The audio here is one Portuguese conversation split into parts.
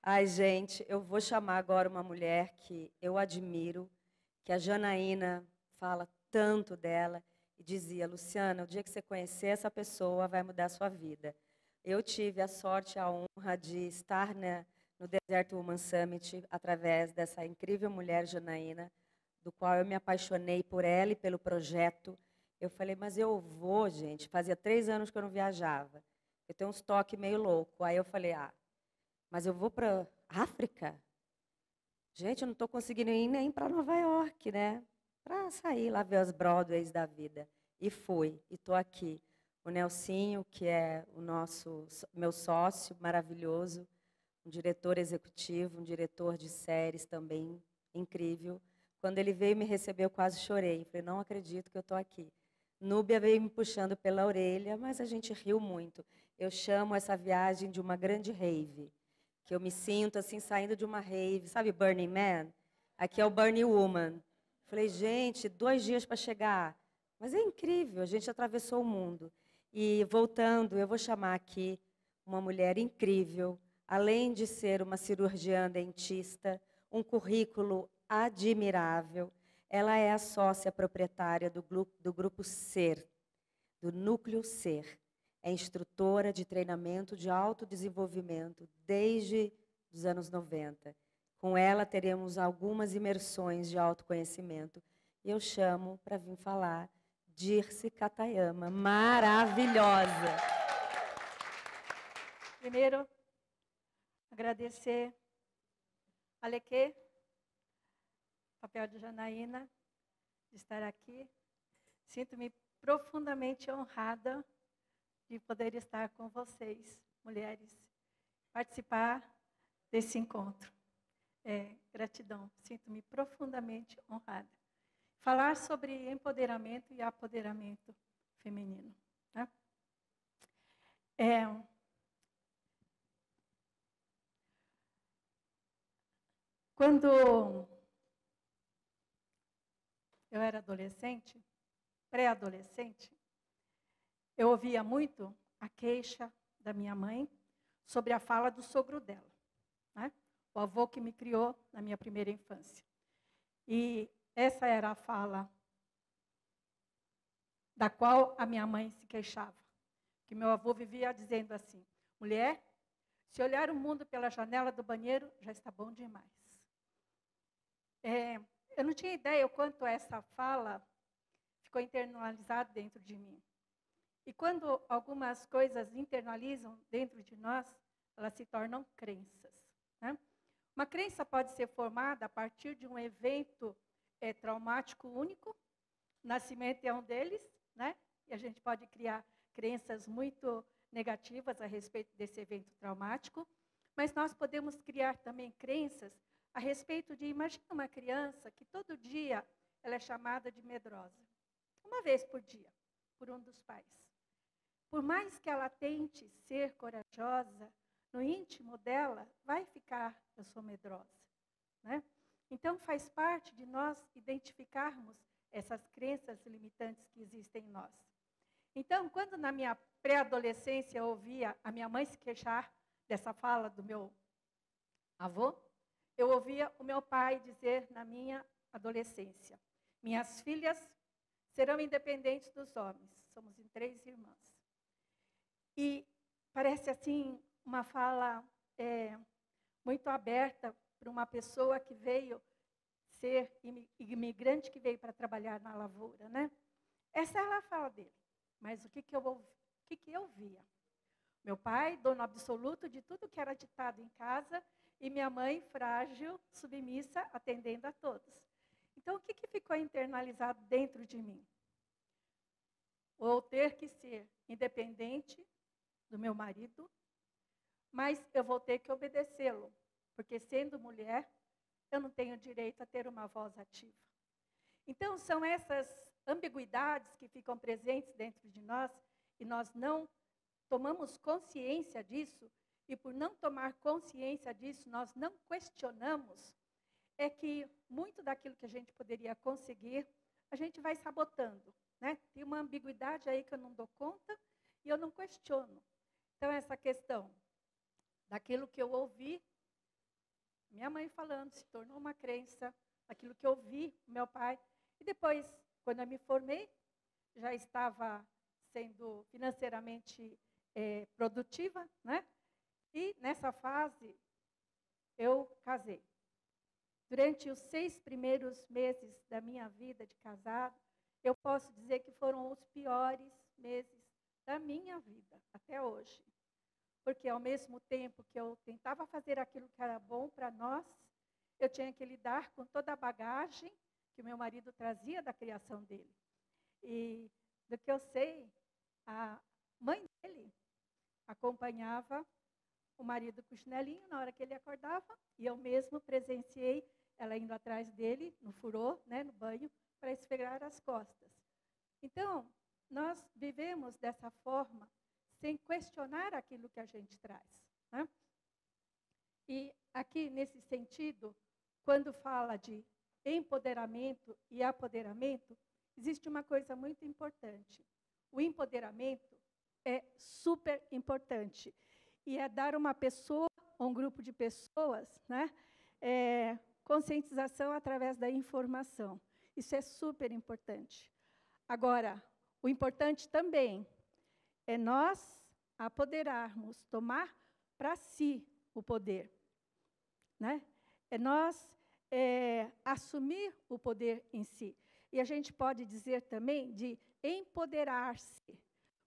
Ai, gente, eu vou chamar agora uma mulher que eu admiro, que a Janaína fala tanto dela, e dizia, Luciana, o dia que você conhecer essa pessoa, vai mudar a sua vida. Eu tive a sorte e a honra de estar no Desert Woman Summit através dessa incrível mulher, Janaína, do qual eu me apaixonei por ela e pelo projeto. Eu falei, mas eu vou, gente, fazia 3 anos que eu não viajava. Eu tenho uns toques meio louco. Aí eu falei, mas eu vou para África? Gente, eu não estou conseguindo ir nem para Nova York, né? Para sair lá ver as Broadways da vida. E fui, e estou aqui. O Nelsinho, que é meu sócio maravilhoso, um diretor executivo, um diretor de séries também incrível. Quando ele veio me receber, eu quase chorei. Falei, não acredito que eu estou aqui. Núbia veio me puxando pela orelha, mas a gente riu muito. Eu chamo essa viagem de uma grande rave, que eu me sinto assim saindo de uma rave, sabe Burning Man? Aqui é o Burning Woman. Falei, gente, 2 dias para chegar. Mas é incrível, a gente atravessou o mundo. E voltando, eu vou chamar aqui uma mulher incrível, além de ser uma cirurgiã dentista, um currículo admirável. Ela é a sócia proprietária do Grupo SER, do Núcleo SER. É instrutora de treinamento de autodesenvolvimento desde os anos 90. Com ela, teremos algumas imersões de autoconhecimento. E eu chamo para vir falar Dirce Katayama, maravilhosa. Primeiro, agradecer a Leque, papel de Janaína, de estar aqui. Sinto-me profundamente honrada de poder estar com vocês, mulheres, participar desse encontro. Gratidão, sinto-me profundamente honrada. Falar sobre empoderamento e apoderamento feminino. Né? Quando eu era adolescente, pré-adolescente, eu ouvia muito a queixa da minha mãe sobre a fala do sogro dela, né? O avô que me criou na minha primeira infância. E essa era a fala da qual a minha mãe se queixava. Que meu avô vivia dizendo assim, mulher, se olhar o mundo pela janela do banheiro, já está bom demais. Eu não tinha ideia o quanto essa fala ficou internalizada dentro de mim. E quando algumas coisas internalizam dentro de nós, elas se tornam crenças. Né? Uma crença pode ser formada a partir de um evento traumático único. O nascimento é um deles, né? E a gente pode criar crenças muito negativas a respeito desse evento traumático. Mas nós podemos criar também crenças a respeito de, imagina uma criança que todo dia ela é chamada de medrosa. Uma vez por dia, por um dos pais. Por mais que ela tente ser corajosa, no íntimo dela vai ficar, eu sou medrosa. Né? Então, faz parte de nós identificarmos essas crenças limitantes que existem em nós. Então, quando na minha pré-adolescência eu ouvia a minha mãe se queixar dessa fala do meu avô, eu ouvia o meu pai dizer na minha adolescência, minhas filhas serão independentes dos homens, somos em 3 irmãs. E parece assim uma fala muito aberta para uma pessoa que veio ser imigrante, que veio para trabalhar na lavoura, né? Essa era a fala dele. Mas o que eu via? Meu pai, dono absoluto de tudo que era ditado em casa, e minha mãe, frágil, submissa, atendendo a todos. Então, o que ficou internalizado dentro de mim? Vou ter que ser independente do meu marido, mas eu vou ter que obedecê-lo, porque sendo mulher, eu não tenho direito a ter uma voz ativa. Então, são essas ambiguidades que ficam presentes dentro de nós e nós não tomamos consciência disso, e por não tomar consciência disso, nós não questionamos, é que muito daquilo que a gente poderia conseguir, a gente vai sabotando. Né? Tem uma ambiguidade aí que eu não dou conta e eu não questiono. Então, essa questão daquilo que eu ouvi minha mãe falando, se tornou uma crença, aquilo que eu vi, meu pai. E depois, quando eu me formei, já estava sendo financeiramente produtiva, né? E nessa fase, eu casei. Durante os 6 primeiros meses da minha vida de casado, eu posso dizer que foram os piores meses da minha vida, até hoje. Porque ao mesmo tempo que eu tentava fazer aquilo que era bom para nós, eu tinha que lidar com toda a bagagem que o meu marido trazia da criação dele. E do que eu sei, a mãe dele acompanhava o marido com o chinelinho na hora que ele acordava, e eu mesmo presenciei ela indo atrás dele, no furô, né, no banho, para esfregar as costas. Então, nós vivemos dessa forma, sem questionar aquilo que a gente traz, né? E aqui, nesse sentido, quando fala de empoderamento e apoderamento, existe uma coisa muito importante. O empoderamento é super importante. E é dar uma pessoa, um grupo de pessoas, né, conscientização através da informação. Isso é super importante. Agora, o importante também é nós apoderarmos, tomar para si o poder, né? É nós assumir o poder em si. E a gente pode dizer também de empoderar-se,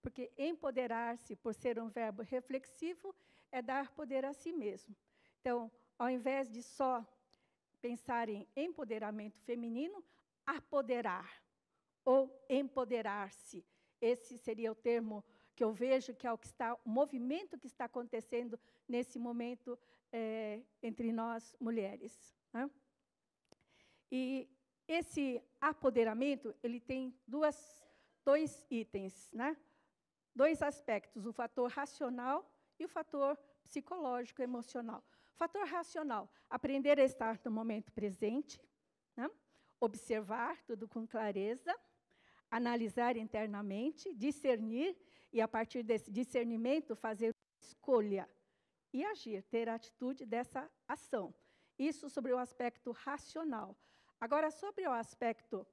porque empoderar-se, por ser um verbo reflexivo, é dar poder a si mesmo. Então, ao invés de só pensar em empoderamento feminino, apoderar ou empoderar-se. Esse seria o termo que eu vejo que é o movimento que está acontecendo nesse momento entre nós mulheres, né? E esse apoderamento, ele tem dois itens, né? 2 aspectos, o fator racional e o fator psicológico, emocional. O fator racional, aprender a estar no momento presente, né? Observar tudo com clareza, analisar internamente, discernir, e a partir desse discernimento fazer escolha e agir, ter a atitude dessa ação. Isso sobre o aspecto racional. Agora, sobre o aspecto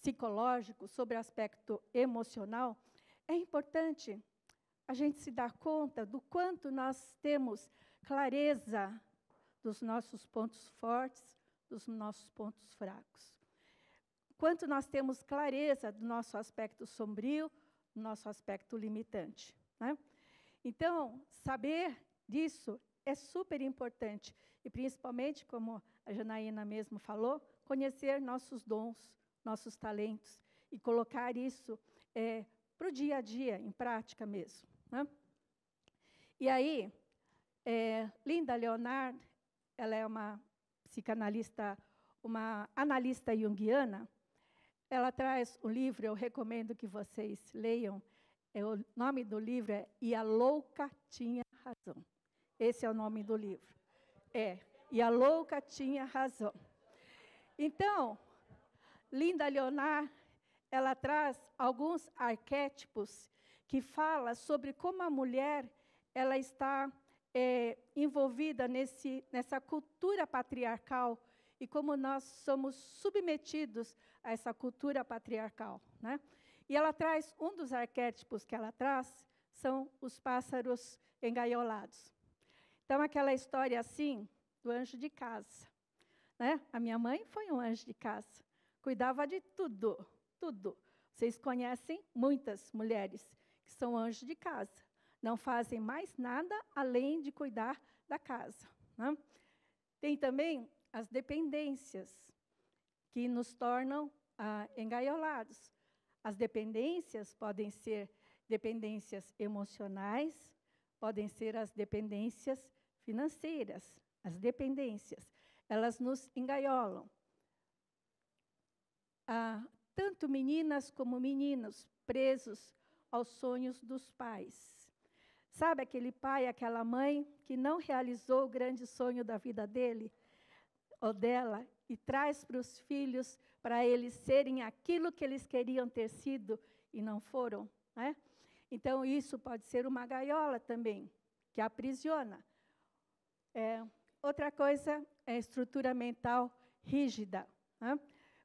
psicológico, sobre o aspecto emocional, é importante a gente se dar conta do quanto nós temos clareza dos nossos pontos fortes, dos nossos pontos fracos. Quanto nós temos clareza do nosso aspecto sombrio, do nosso aspecto limitante, né? Então, saber disso é super importante. E, principalmente, como a Janaína mesmo falou, conhecer nossos dons, nossos talentos, e colocar isso para o dia a dia, em prática mesmo, né? E aí, Linda Leonard, ela é uma psicanalista, uma analista junguiana. Ela traz um livro, eu recomendo que vocês leiam. O nome do livro é E a Louca Tinha Razão. Esse é o nome do livro. E a Louca Tinha Razão. Então, Linda Leonard, ela traz alguns arquétipos que fala sobre como a mulher ela está envolvida nessa cultura patriarcal e como nós somos submetidos a essa cultura patriarcal, né? E ela traz, um dos arquétipos que ela traz, são os pássaros engaiolados. Então, aquela história assim, do anjo de casa, né? A minha mãe foi um anjo de casa, cuidava de tudo, tudo. Vocês conhecem muitas mulheres que são anjos de casa, não fazem mais nada além de cuidar da casa, né? Tem também as dependências, que nos tornam engaiolados. As dependências podem ser dependências emocionais, podem ser as dependências financeiras. As dependências, elas nos engaiolam. Tanto meninas como meninos presos aos sonhos dos pais. Sabe aquele pai, aquela mãe que não realizou o grande sonho da vida dele ou dela e traz para os filhos para eles serem aquilo que eles queriam ter sido e não foram, né? Então, isso pode ser uma gaiola também, que aprisiona. outra coisa é a estrutura mental rígida, né?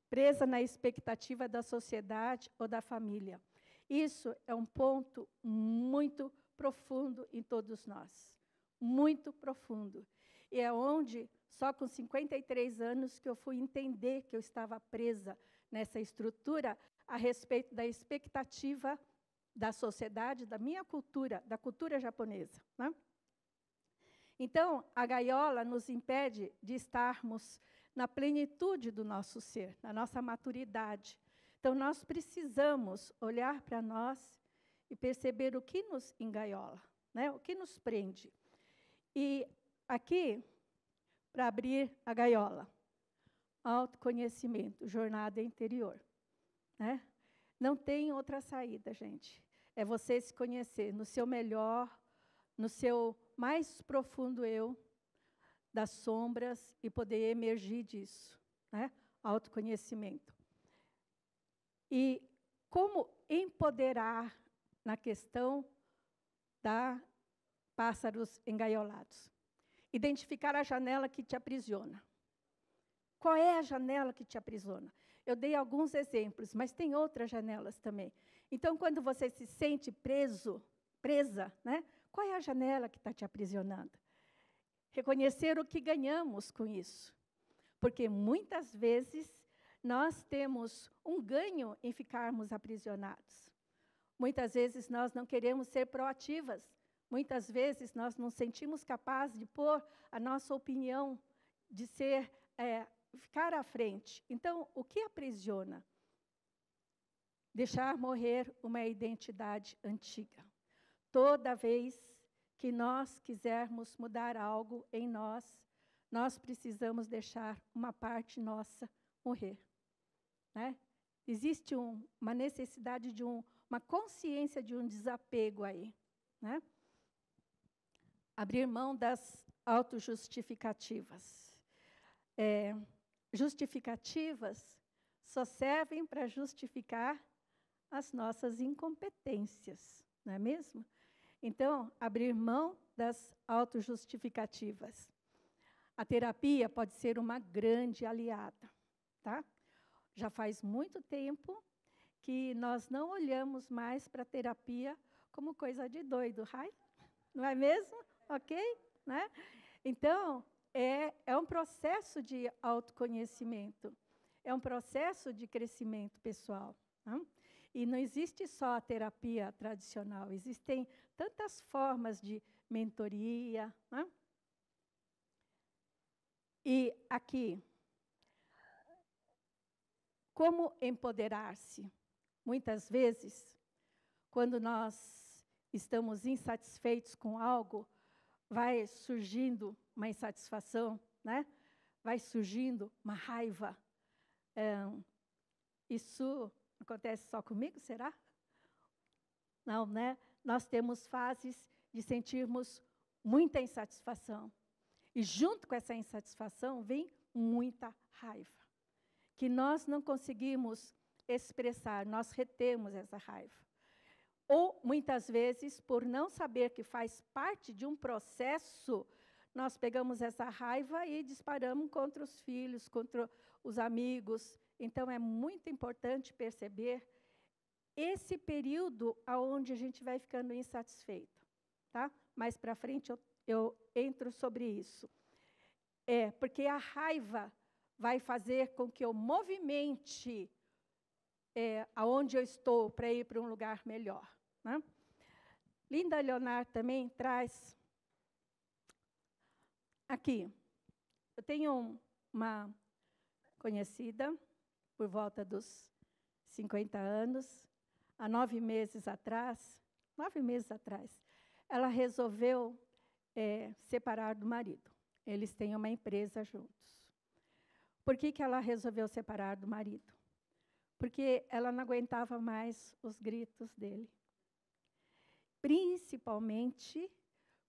Presa na expectativa da sociedade ou da família. Isso é um ponto muito profundo em todos nós, muito profundo. E é onde, só com 53 anos, que eu fui entender que eu estava presa nessa estrutura a respeito da expectativa da sociedade, da minha cultura, da cultura japonesa, né? Então, a gaiola nos impede de estarmos na plenitude do nosso ser, na nossa maturidade. Então, nós precisamos olhar para nós e perceber o que nos engaiola, né? O que nos prende. E aqui, para abrir a gaiola, autoconhecimento, jornada interior, né? Não tem outra saída, gente. É você se conhecer no seu melhor, no seu mais profundo eu, das sombras, e poder emergir disso, né? Autoconhecimento. E como empoderar na questão da pássaros engaiolados? Identificar a janela que te aprisiona. Qual é a janela que te aprisiona? Eu dei alguns exemplos, mas tem outras janelas também. Então, quando você se sente preso, presa, né? Qual é a janela que está te aprisionando? Reconhecer o que ganhamos com isso. Porque muitas vezes nós temos um ganho em ficarmos aprisionados. Muitas vezes nós não queremos ser proativas. Muitas vezes nós não sentimos capazes de pôr a nossa opinião, de ser, ficar à frente. Então, o que aprisiona? Deixar morrer uma identidade antiga. Toda vez que nós quisermos mudar algo em nós, nós precisamos deixar uma parte nossa morrer, né? Existe uma necessidade de uma consciência de um desapego aí, né? Abrir mão das autojustificativas. Justificativas só servem para justificar as nossas incompetências, não é mesmo? Então, abrir mão das autojustificativas. A terapia pode ser uma grande aliada, tá? Já faz muito tempo que nós não olhamos mais para a terapia como coisa de doido, não é mesmo? Ok? Né? Então, é um processo de autoconhecimento, é um processo de crescimento pessoal, né? E não existe só a terapia tradicional, existem tantas formas de mentoria, né? E aqui, como empoderar-se? Muitas vezes, quando nós estamos insatisfeitos com algo, vai surgindo uma insatisfação, né? Vai surgindo uma raiva. Isso acontece só comigo, será? Não, né? Nós temos fases de sentirmos muita insatisfação. E junto com essa insatisfação vem muita raiva, que nós não conseguimos expressar, nós retemos essa raiva. Ou, muitas vezes, por não saber que faz parte de um processo, nós pegamos essa raiva e disparamos contra os filhos, contra os amigos. Então, é muito importante perceber esse período onde a gente vai ficando insatisfeito, tá? Mais para frente eu entro sobre isso. Porque a raiva vai fazer com que eu movimente aonde eu estou para ir para um lugar melhor, né? Linda Leonard também traz aqui. Eu tenho uma conhecida por volta dos 50 anos, há 9 meses atrás, ela resolveu separar do marido. Eles têm uma empresa juntos. Por que ela resolveu separar do marido? Porque ela não aguentava mais os gritos dele. Principalmente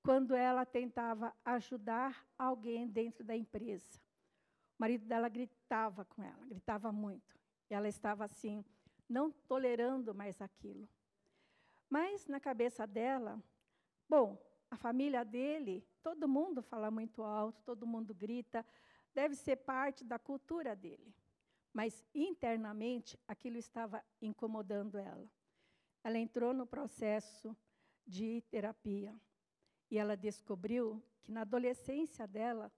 quando ela tentava ajudar alguém dentro da empresa. O marido dela gritava com ela, gritava muito. E ela estava assim, não tolerando mais aquilo. Mas na cabeça dela, bom, a família dele, todo mundo fala muito alto, todo mundo grita, deve ser parte da cultura dele. Mas, internamente, aquilo estava incomodando ela. Ela entrou no processo de terapia e ela descobriu que, na adolescência dela,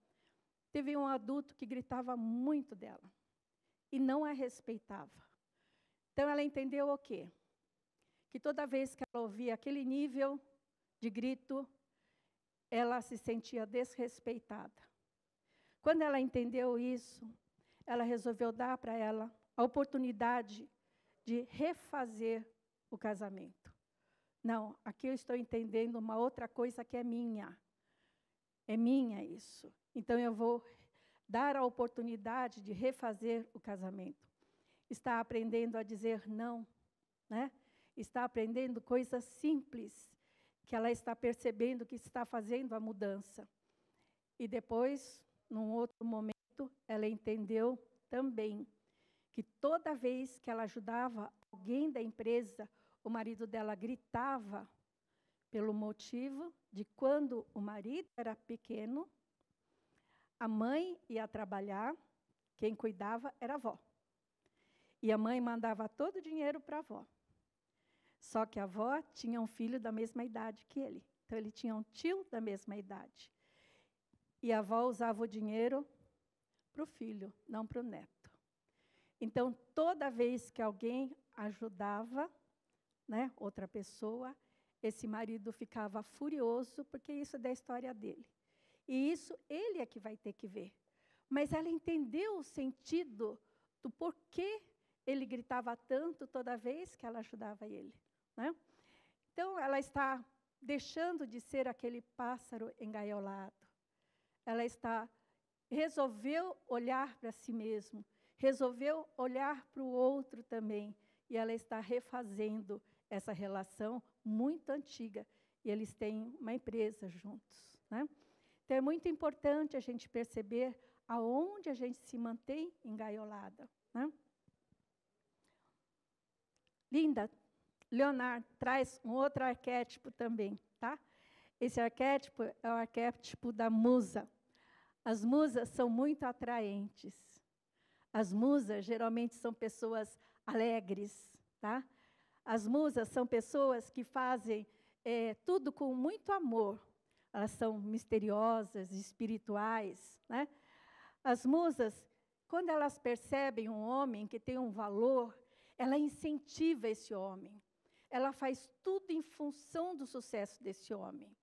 teve um adulto que gritava muito dela e não a respeitava. Então, ela entendeu o quê? Que toda vez que ela ouvia aquele nível de grito, ela se sentia desrespeitada. Quando ela entendeu isso, ela resolveu dar para ela a oportunidade de refazer o casamento. Não, aqui eu estou entendendo uma outra coisa que é minha. É minha isso. Então, eu vou dar a oportunidade de refazer o casamento. Está aprendendo a dizer não, né? Está aprendendo coisas simples, que ela está percebendo que está fazendo a mudança. E depois, num outro momento, ela entendeu também que toda vez que ela ajudava alguém da empresa, o marido dela gritava pelo motivo de quando o marido era pequeno, a mãe ia trabalhar, quem cuidava era a avó. E a mãe mandava todo o dinheiro para a avó. Só que a avó tinha um filho da mesma idade que ele. Então, ele tinha um tio da mesma idade. E a avó usava o dinheiro para o filho, não para o neto. Então, toda vez que alguém ajudava, né, outra pessoa, esse marido ficava furioso, porque isso é da história dele. E isso ele é que vai ter que ver. Mas ela entendeu o sentido do porquê ele gritava tanto toda vez que ela ajudava ele, né? Então, ela está deixando de ser aquele pássaro engaiolado. Ela resolveu olhar para si mesmo, resolveu olhar para o outro também, e ela está refazendo essa relação muito antiga, e eles têm uma empresa juntos, né? Então, é muito importante a gente perceber aonde a gente se mantém engaiolada, né? Linda, Leonard traz um outro arquétipo também, tá? Esse arquétipo é o arquétipo da musa. As musas são muito atraentes. As musas geralmente são pessoas alegres, tá? As musas são pessoas que fazem tudo com muito amor. Elas são misteriosas, espirituais, né? As musas, quando elas percebem um homem que tem um valor, ela incentiva esse homem. Ela faz tudo em função do sucesso desse homem.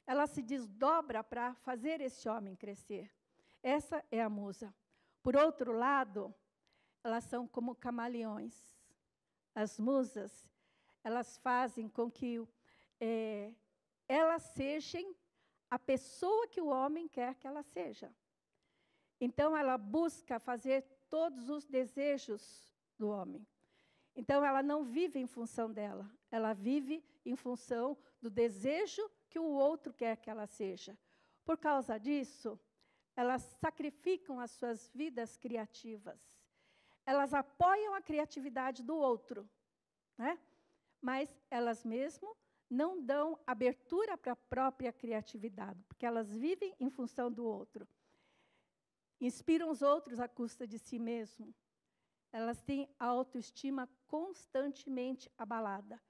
Ela se desdobra para fazer esse homem crescer. Essa é a musa. Por outro lado, elas são como camaleões. As musas, elas fazem com que elas sejam a pessoa que o homem quer que ela seja. Então, ela busca fazer todos os desejos do homem. Então, ela não vive em função dela, ela vive em função do desejo que o outro quer que ela seja. Por causa disso, elas sacrificam as suas vidas criativas. Elas apoiam a criatividade do outro, né? Mas elas mesmo não dão abertura para a própria criatividade, porque elas vivem em função do outro. Inspiram os outros à custa de si mesmo. Elas têm a autoestima constantemente abalada.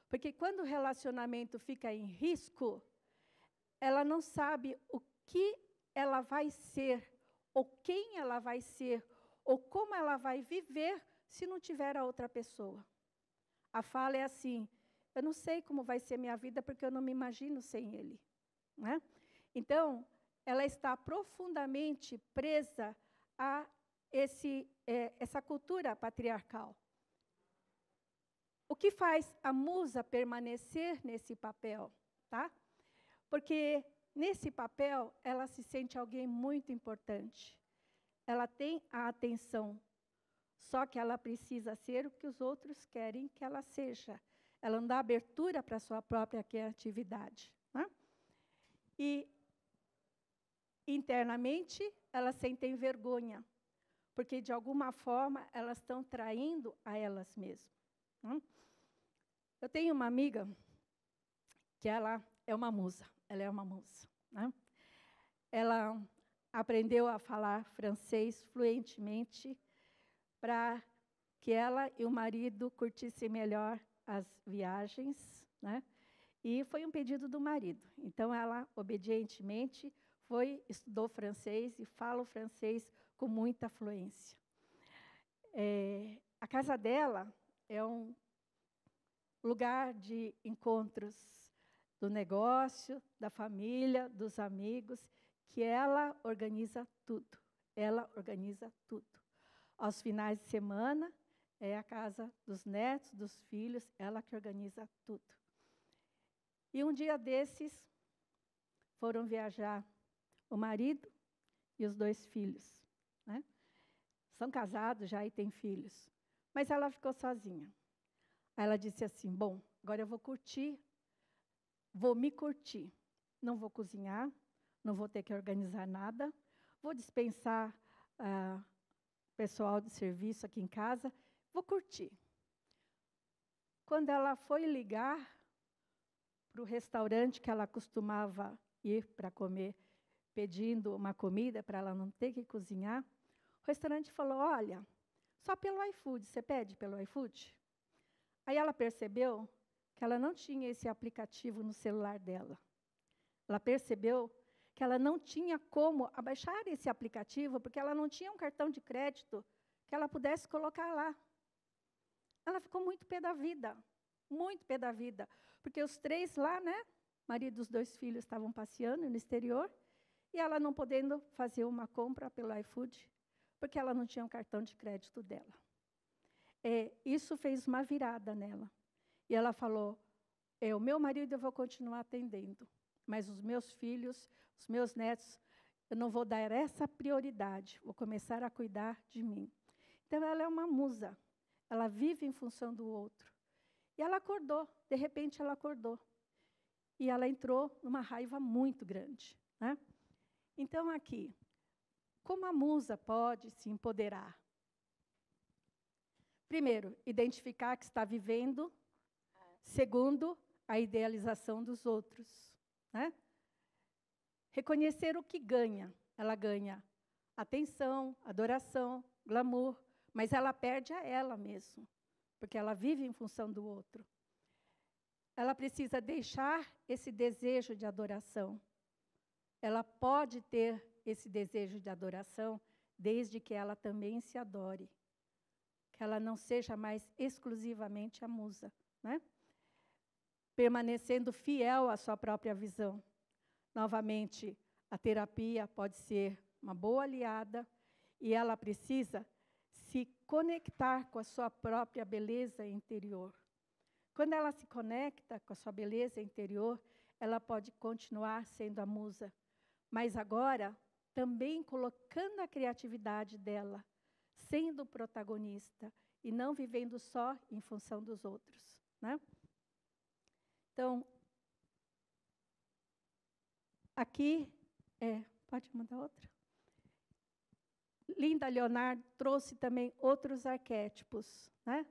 Porque quando o relacionamento fica em risco, ela não sabe o que ela vai ser, ou quem ela vai ser, ou como ela vai viver se não tiver a outra pessoa. A fala é assim: eu não sei como vai ser minha vida porque eu não me imagino sem ele, né? Então, ela está profundamente presa a essa cultura patriarcal. O que faz a musa permanecer nesse papel, tá? Porque nesse papel ela se sente alguém muito importante. Ela tem a atenção, só que ela precisa ser o que os outros querem que ela seja. Ela não dá abertura para a sua própria criatividade, né? E internamente elas sentem vergonha, porque, de alguma forma, elas estão traindo a elas mesmas. Eu tenho uma amiga que ela é uma musa. ela é uma musa, né? Ela aprendeu a falar francês fluentemente para que ela e o marido curtissem melhor as viagens, né? E foi um pedido do marido. Então, ela, obedientemente, estudou francês e fala o francês com muita fluência. A casa dela é um lugar de encontros do negócio, da família, dos amigos, que ela organiza tudo. Ela organiza tudo. Aos finais de semana, é a casa dos netos, dos filhos, ela que organiza tudo. E um dia desses, foram viajar o marido e os 2 filhos, né? São casados já e têm filhos. Mas ela ficou sozinha. Aí ela disse assim, bom, agora eu vou me curtir. Não vou cozinhar, não vou ter que organizar nada, vou dispensar pessoal de serviço aqui em casa, vou curtir. Quando ela foi ligar para o restaurante que ela costumava ir para comer, pedindo uma comida para ela não ter que cozinhar, o restaurante falou, olha, só pelo iFood, você pede pelo iFood? Aí ela percebeu que ela não tinha esse aplicativo no celular dela. Ela percebeu que ela não tinha como abaixar esse aplicativo, porque ela não tinha um cartão de crédito que ela pudesse colocar lá. Ela ficou muito pé da vida, porque os 3 lá, né, marido dos 2 filhos estavam passeando no exterior, e ela não podendo fazer uma compra pelo iFood, porque ela não tinha um cartão de crédito dela. Isso fez uma virada nela. E ela falou, o meu marido eu vou continuar atendendo, mas os meus filhos, os meus netos, eu não vou dar essa prioridade, vou começar a cuidar de mim. Então, ela é uma musa, ela vive em função do outro. E ela acordou, de repente ela acordou. E ela entrou numa raiva muito grande, né? Então, aqui, como a musa pode se empoderar? Primeiro, identificar que está vivendo. Segundo, a idealização dos outros, né? Reconhecer o que ganha. Ela ganha atenção, adoração, glamour, mas ela perde a ela mesma, porque ela vive em função do outro. Ela precisa deixar esse desejo de adoração. Ela pode ter esse desejo de adoração desde que ela também se adore. Que ela não seja mais exclusivamente a musa, né? Permanecendo fiel à sua própria visão. Novamente, a terapia pode ser uma boa aliada e ela precisa se conectar com a sua própria beleza interior. Quando ela se conecta com a sua beleza interior, ela pode continuar sendo a musa, mas agora também colocando a criatividade dela, sendo protagonista e não vivendo só em função dos outros, né? Então, aqui, pode mandar outra? Linda Leonardo trouxe também outros arquétipos, né?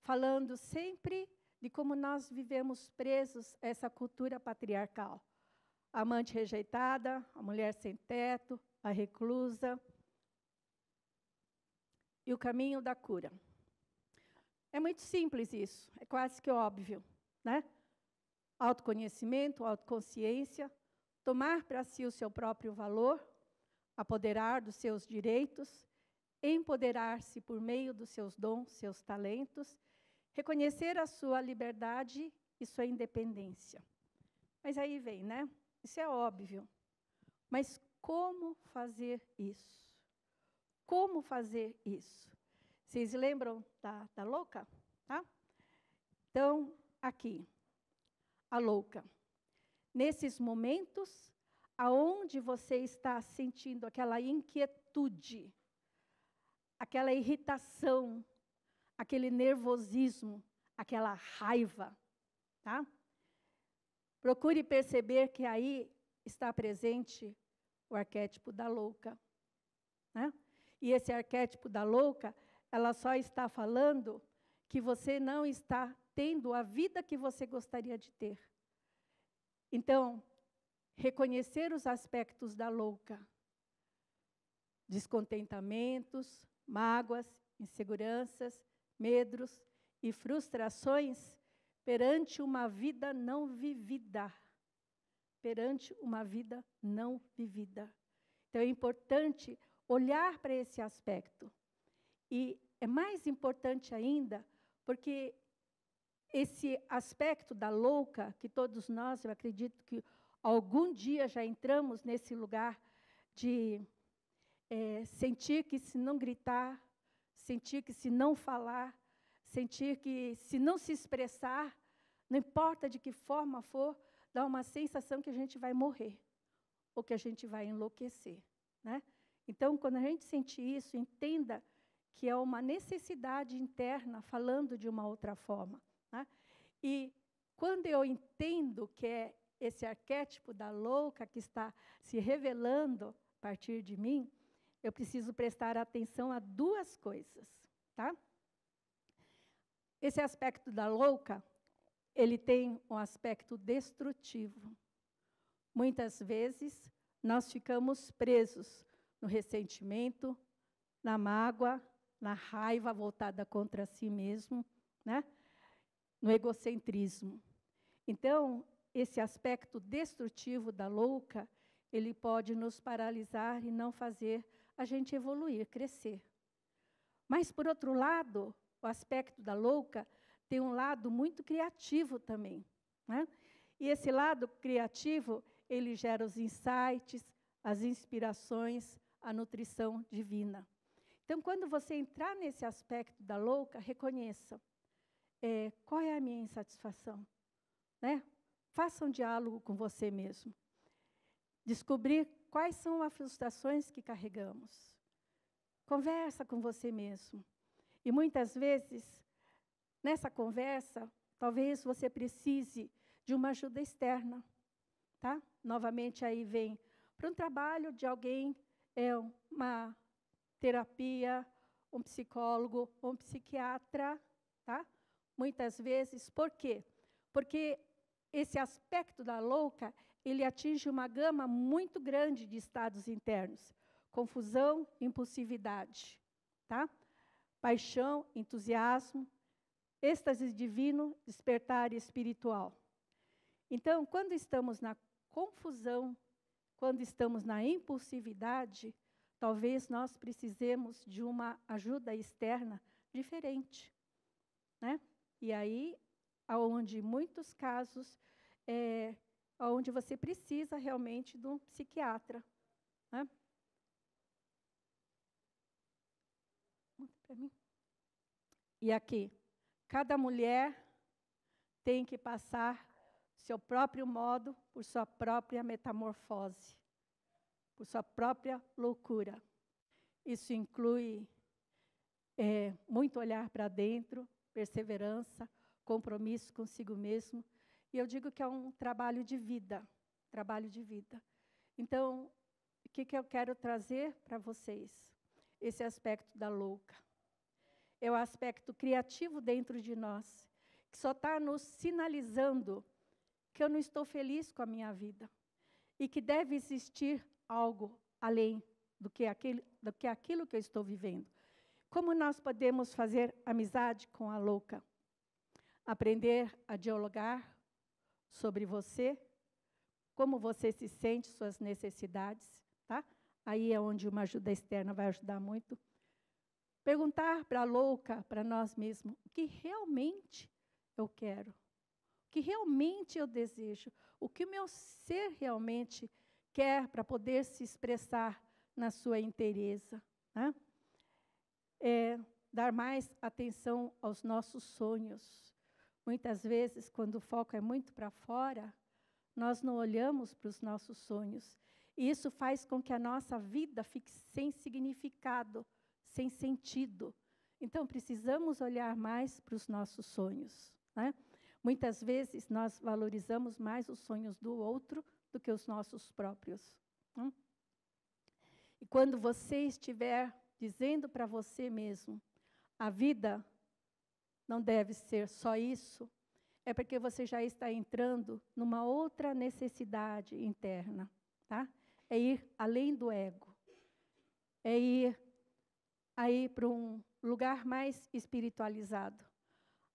Falando sempre de como nós vivemos presos a essa cultura patriarcal. A amante rejeitada, a mulher sem teto, a reclusa. E o caminho da cura. É muito simples isso, é quase que óbvio, né? Autoconhecimento, autoconsciência, tomar para si o seu próprio valor, apoderar dos seus direitos, empoderar-se por meio dos seus dons, seus talentos, reconhecer a sua liberdade e sua independência. Mas aí vem, né? Isso é óbvio. Mas como fazer isso? Como fazer isso? Vocês lembram da louca? Tá? Então, aqui, a louca. Nesses momentos, aonde você está sentindo aquela inquietude, aquela irritação, aquele nervosismo, aquela raiva, tá? Procure perceber que aí está presente o arquétipo da louca, né? E esse arquétipo da louca, ela só está falando que você não está tendo a vida que você gostaria de ter. Então, reconhecer os aspectos da louca. Descontentamentos, mágoas, inseguranças, medos e frustrações perante uma vida não vivida. Perante uma vida não vivida. Então, é importante olhar para esse aspecto. E é mais importante ainda, porque esse aspecto da louca, que todos nós, eu acredito que algum dia já entramos nesse lugar de sentir que se não gritar, sentir que se não falar, sentir que se não se expressar, não importa de que forma for, dá uma sensação que a gente vai morrer, ou que a gente vai enlouquecer, né? Então, quando a gente sente isso, entenda que é uma necessidade interna, falando de uma outra forma, né? E quando eu entendo que é esse arquétipo da louca que está se revelando a partir de mim, eu preciso prestar atenção a duas coisas, tá? Esse aspecto da louca, ele tem um aspecto destrutivo. Muitas vezes, nós ficamos presos no ressentimento, na mágoa, na raiva voltada contra si mesmo, né? No egocentrismo. Então, esse aspecto destrutivo da louca, ele pode nos paralisar e não fazer a gente evoluir, crescer. Mas, por outro lado, o aspecto da louca tem um lado muito criativo também, né? E esse lado criativo, ele gera os insights, as inspirações, a nutrição divina. Então, quando você entrar nesse aspecto da louca, reconheça qual é a minha insatisfação, né? Faça um diálogo com você mesmo. Descobrir quais são as frustrações que carregamos. Conversa com você mesmo. E muitas vezes, nessa conversa, talvez você precise de uma ajuda externa, tá? Novamente aí vem para um trabalho de alguém, uma terapia, um psicólogo, um psiquiatra, tá? Muitas vezes, por quê? Porque esse aspecto da louca, ele atinge uma gama muito grande de estados internos. Confusão, impulsividade, tá? Paixão, entusiasmo, êxtase divino, despertar espiritual. Então, quando estamos na confusão, quando estamos na impulsividade, talvez nós precisemos de uma ajuda externa diferente, né? E aí, aonde muitos casos, onde você precisa realmente de um psiquiatra, né? Para mim. E aqui, cada mulher tem que passar seu próprio modo, por sua própria metamorfose, por sua própria loucura. Isso inclui muito olhar para dentro, perseverança, compromisso consigo mesmo. E eu digo que é um trabalho de vida, trabalho de vida. Então, o que eu quero trazer para vocês? Esse aspecto da louca. É o aspecto criativo dentro de nós, que só está nos sinalizando que eu não estou feliz com a minha vida e que deve existir algo além do que aquilo que eu estou vivendo. Como nós podemos fazer amizade com a louca? Aprender a dialogar sobre você, como você se sente, suas necessidades, tá? Aí é onde uma ajuda externa vai ajudar muito. Perguntar para a louca, para nós mesmos, o que realmente eu quero, o que realmente eu desejo, o que o meu ser realmente quer para poder se expressar na sua inteireza, né? Dar mais atenção aos nossos sonhos. Muitas vezes, quando o foco é muito para fora, nós não olhamos para os nossos sonhos. E isso faz com que a nossa vida fique sem significado, sem sentido. Então, precisamos olhar mais para os nossos sonhos, né? Muitas vezes, nós valorizamos mais os sonhos do outro do que os nossos próprios. E quando você estiver dizendo para você mesmo, a vida não deve ser só isso, é porque você já está entrando numa outra necessidade interna, tá? É ir além do ego. É ir aí para um lugar mais espiritualizado,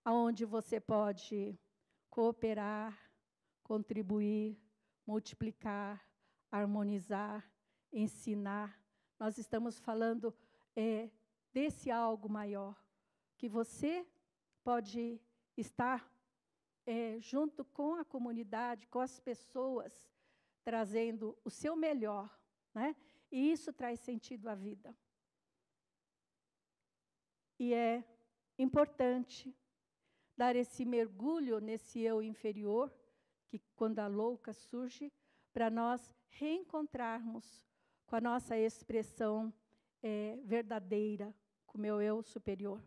onde você pode cooperar, contribuir, multiplicar, harmonizar, ensinar. Nós estamos falando desse algo maior, que você pode estar junto com a comunidade, com as pessoas, trazendo o seu melhor, né? E isso traz sentido à vida. E é importante dar esse mergulho nesse eu inferior, que quando a louca surge, para nós reencontrarmos com a nossa expressão verdadeira, com o meu eu superior,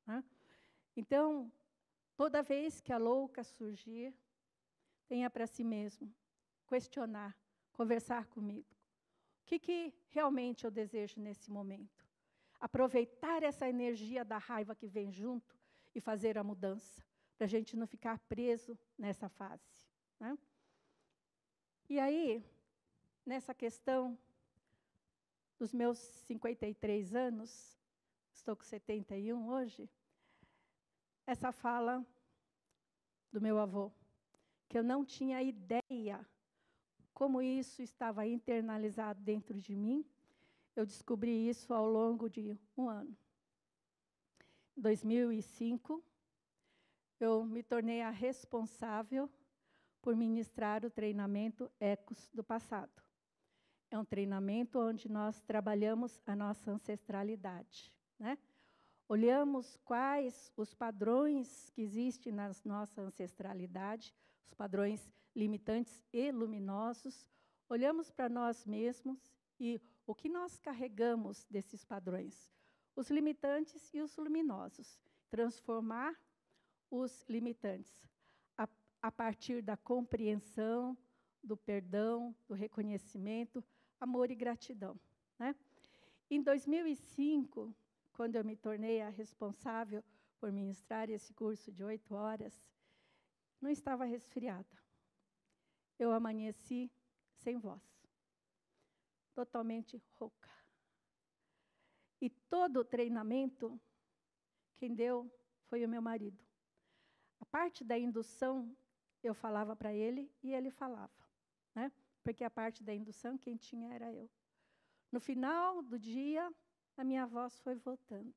né? Então, toda vez que a louca surgir, tenha para si mesmo, questionar, conversar comigo. O que realmente eu desejo nesse momento? Aproveitar essa energia da raiva que vem junto e fazer a mudança, para a gente não ficar preso nessa fase, né? E aí, nessa questão dos meus 53 anos, estou com 71 hoje, essa fala do meu avô, que eu não tinha ideia como isso estava internalizado dentro de mim, eu descobri isso ao longo de um ano. Em 2005, eu me tornei a responsável por ministrar o treinamento Ecos do Passado. É um treinamento onde nós trabalhamos a nossa ancestralidade, né? Olhamos quais os padrões que existem na nossa ancestralidade, os padrões limitantes e luminosos, olhamos para nós mesmos e o que nós carregamos desses padrões, os limitantes e os luminosos, transformar os limitantes a partir da compreensão, do perdão, do reconhecimento, amor e gratidão, né? Em 2005, quando eu me tornei a responsável por ministrar esse curso de 8 horas, não estava resfriada. Eu amanheci sem voz, totalmente rouca. E todo o treinamento, quem deu foi o meu marido. A parte da indução, eu falava para ele e ele falava, né? Porque a parte da indução, quem tinha era eu. No final do dia, a minha voz foi voltando.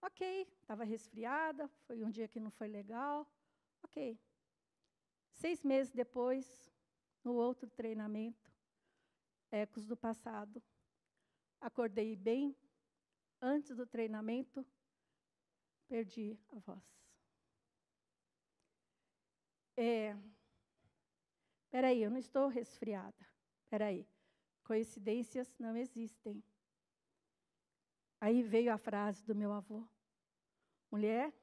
Ok, estava resfriada, foi um dia que não foi legal. Ok. 6 meses depois, no outro treinamento, Ecos do Passado, acordei bem, antes do treinamento, perdi a voz. Espera aí, eu não estou resfriada. Espera aí, coincidências não existem. Aí veio a frase do meu avô. Mulher,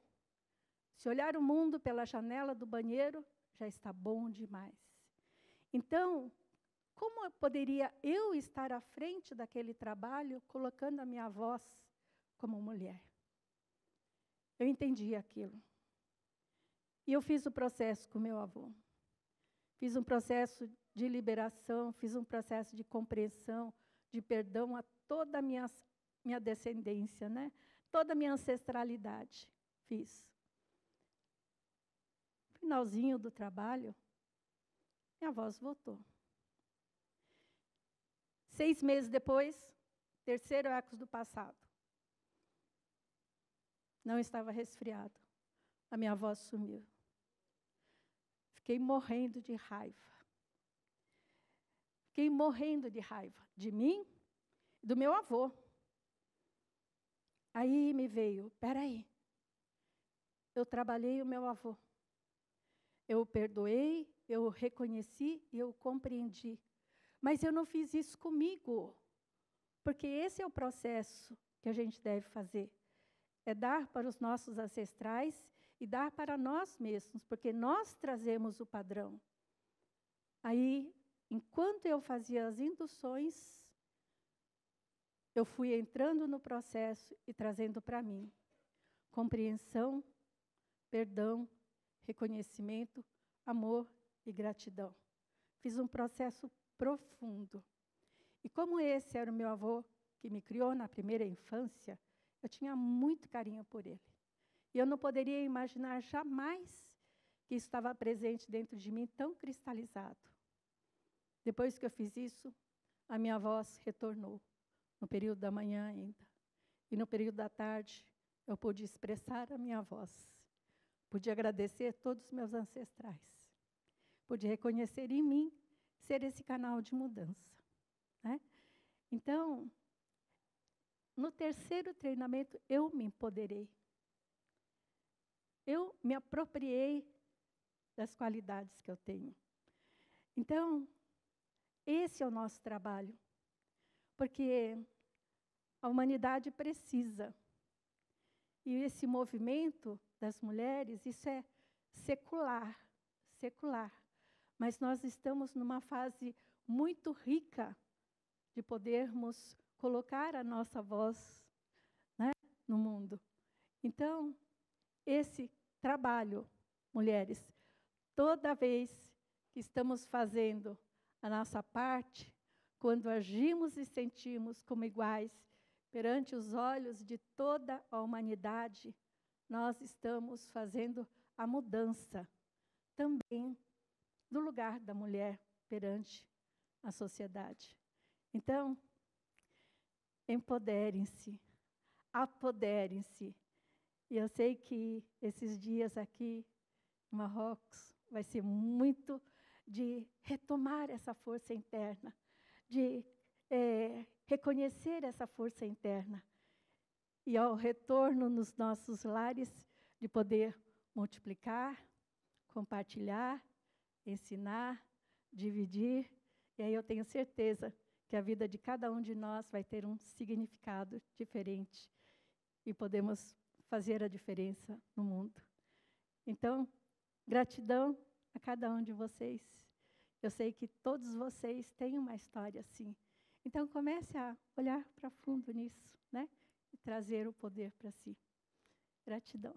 se olhar o mundo pela janela do banheiro, já está bom demais. Então, como poderia eu estar à frente daquele trabalho, colocando a minha voz como mulher? Eu entendi aquilo. E eu fiz o processo com meu avô. Fiz um processo de liberação, fiz um processo de compreensão, de perdão a toda a minha descendência, né? Toda a minha ancestralidade. Fiz. No finalzinho do trabalho, minha voz voltou. 6 meses depois, terceiro Ecos do Passado. Não estava resfriado. A minha voz sumiu. Fiquei morrendo de raiva. Fiquei morrendo de raiva de mim e do meu avô. Aí me veio, espera aí. Eu trabalhei o meu avô. Eu o perdoei, eu o reconheci e eu o compreendi. Mas eu não fiz isso comigo. Porque esse é o processo que a gente deve fazer. É dar para os nossos ancestrais e dar para nós mesmos, porque nós trazemos o padrão. Aí, enquanto eu fazia as induções, eu fui entrando no processo e trazendo para mim compreensão, perdão, reconhecimento, amor e gratidão. Fiz um processo profundo. E como esse era o meu avô que me criou na primeira infância, eu tinha muito carinho por ele. E eu não poderia imaginar jamais que isso estava presente dentro de mim, tão cristalizado. Depois que eu fiz isso, a minha voz retornou, no período da manhã ainda. E no período da tarde, eu pude expressar a minha voz. Pude agradecer todos os meus ancestrais. Pude reconhecer em mim ser esse canal de mudança, né? Então, no terceiro treinamento, eu me empoderei. Eu me apropriei das qualidades que eu tenho. Então, esse é o nosso trabalho, porque a humanidade precisa. E esse movimento das mulheres, isso é secular, secular. Mas nós estamos numa fase muito rica de podermos colocar a nossa voz, né, no mundo. Então, esse trabalho, mulheres, toda vez que estamos fazendo a nossa parte, quando agimos e sentimos como iguais perante os olhos de toda a humanidade, nós estamos fazendo a mudança também do lugar da mulher perante a sociedade. Então, empoderem-se, apoderem-se. E eu sei que esses dias aqui em Marrocos vai ser muito de retomar essa força interna, de reconhecer essa força interna. E ao retorno nos nossos lares, de poder multiplicar, compartilhar, ensinar, dividir. E aí eu tenho certeza que a vida de cada um de nós vai ter um significado diferente e podemos fazer a diferença no mundo. Então, gratidão a cada um de vocês. Eu sei que todos vocês têm uma história assim. Então, comece a olhar para fundo nisso, né? E trazer o poder para si. Gratidão.